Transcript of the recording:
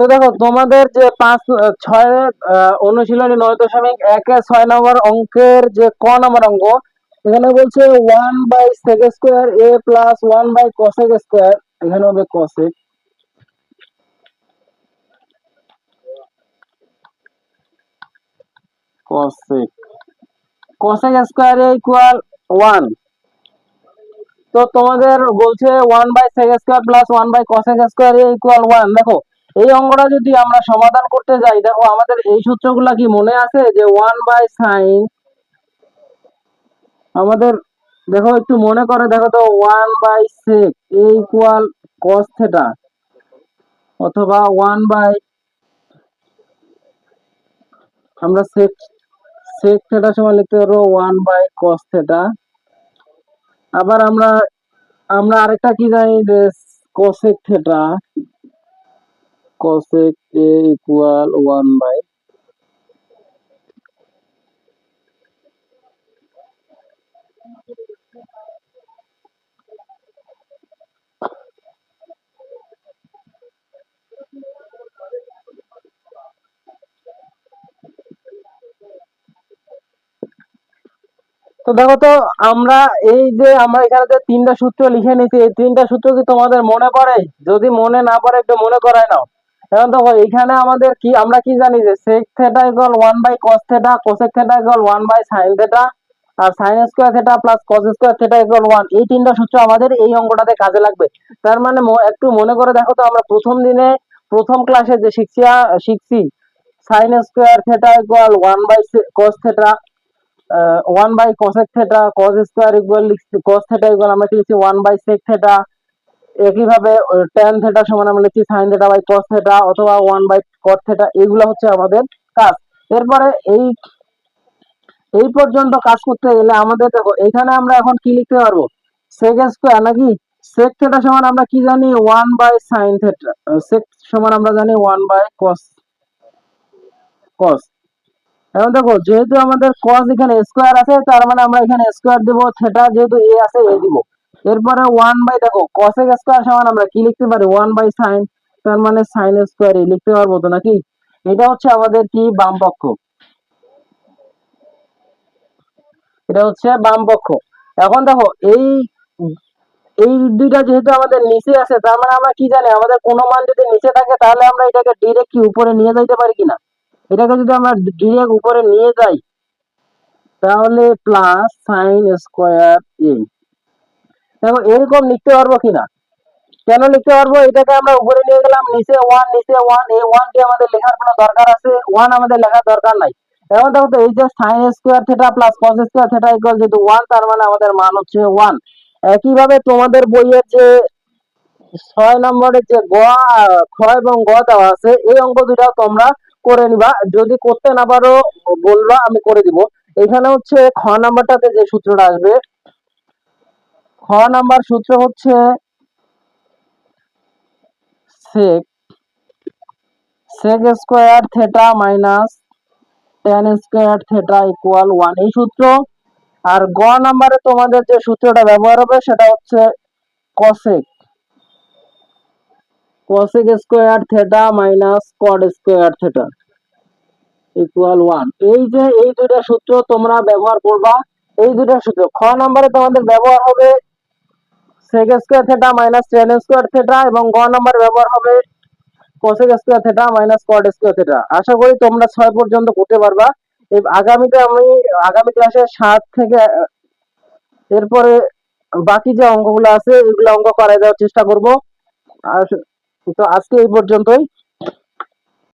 তো দেখো তোমাদের যে 5 6 অনুশীলনী 9.1-6 নম্বর অঙ্কের যে ক নম্বর অঙ্ক, এখানে বলছে 1/sec² a প্লাস 1/cosec², এখানে হবে cosec, cosec cosec² a equal 1। তো তোমাদের বলছে 1/sec² plus 1/cosec² a equal 1। দেখো এই অঙ্কটা যদি আমরা সমাধান করতে যাই, দেখো আমাদের এই সূত্রগুলা কি মনে আছে যে 1/sin, আমাদের দেখো একটু মনে করে দেখো তো 1/sec a equal cos theta, অথবা আমরা sec থিটা সমান লিখতে পারবো 1/cos থিটা। আবার আমরা আমরা আরেকটা কি জানি যে cosec theta, cosec a equal 1/, তো দেখো তো আমরা এই যে আমরা এখানে যে 3টা সূত্র লিখে নিয়েছি, এই 3টা সূত্র কি তোমাদের মনে পড়ে? যদি মনে না পড়ে একটু মনে করাই নাও। এখন দেখো এখানে আমাদের কি, আমরা কি জানি যে sec theta equal 1/cos theta, cosec theta equal 1/sin theta, আর sin square theta plus cos square theta equal 1। এই 3টা সূত্র আমাদের এই অঙ্কটাতে কাজে লাগবে। তার মানে একটু মনে করে দেখো তো, আমরা প্রথম দিনে প্রথম ক্লাসে যে শিখছি sin square theta equal 1/cos theta, 1/cosec theta, cos square equal cos theta equal আমরা লিখছি 1/sec থিটা, একইভাবে tan থিটা সমান আমরা লিখছি sin theta by cos theta, অথবা 1/cot থিটা। এগুলো হচ্ছে আমাদের কাজ। এরপরে এই এই পর্যন্ত কাজ করতে গেলে আমাদের দেখো এখানে আমরা এখন কি লিখতে পারবো, sec স্কয়ার নাকি sec থিটা সমান আমরা কি জানি 1/sin থিটা, sec সমান আমরা জানি 1/cos। এখন দেখো যেহেতু আমাদের cos এখানে স্কয়ার আছে, তার মানে আমরা এখানে স্কয়ার দেব, থিটা যেহেতু a আছে a দিব। এরপরে 1 দেখো cosec স্কয়ার সমান আমরা কি লিখতে পারি 1/sin, তার মানে sin স্কয়ার a লিখতে পারবো তো নাকি? এটা হচ্ছে আমাদের কি বাম পক্ষ, এটা হচ্ছে বাম পক্ষ। এখন দেখো এই এই দুইটা যেহেতু আমাদের নিচে আছে, তার মানে আমরা কি জানি আমাদের কোনো মান যদি নিচে থাকে তাহলে আমরা এটাকে ডাইরেক্ট কি উপরে নিয়ে যাইতে পারি কিনা। এটাকে যদি আমরা ডাইরেক্ট উপরে নিয়ে যাই তাহলে প্লাস সাইন স্কয়ার এ, দেখো এরকম লিখতে পারবো কিনা। কেন লিখতে পারবো, এটাকে আমরা উপরে নিয়ে গেলাম, নিচে 1 নিচে 1, এই 1 কে আমাদের লেখার কোনো দরকার আছে? 1 আমাদের লেখার দরকার নাই। এখন দেখো তো এই যে sine square theta plus cos square theta equal যেহেতু 1, তার মানে আমাদের মান হচ্ছে 1। একইভাবে তোমাদের বইয়ের যে 6 নম্বরের যে খ এবং গ দেওয়া আছে, এই অঙ্ক দুটাও তোমরা করে নিবা। যদি করতে না পারো বলবা, আমি করে দিব। এখানে হচ্ছে খ নাম্বারটাতে যে সূত্রটা আসবে, খ নাম্বার সূত্র হচ্ছে sec square theta minus tan square theta equal 1, এই সূত্র। আর গ নাম্বারে তোমাদের যে সূত্রটা ব্যবহার হবে সেটা হচ্ছে cosec square theta minus cot square theta equal 1। এই যে এই দুইটা সূত্র তোমরা ব্যবহার করবা, এই দুইটা সূত্র। খ নম্বরে তোমাদের ব্যবহার হবে sec square theta minus tan square theta, এবং গ নম্বরে ব্যবহার হবে cosec square theta minus cot square theta. আশা করি তোমরা 6 পর্যন্ত করতে পারবা। আগামীতে আমি আগামী ক্লাসে 7 থেকে এরপরে বাকি যে অঙ্কগুলো আছে এগুলো অঙ্ক করাই দেওয়ার চেষ্টা করব। আর তো আজকে এই পর্যন্তই।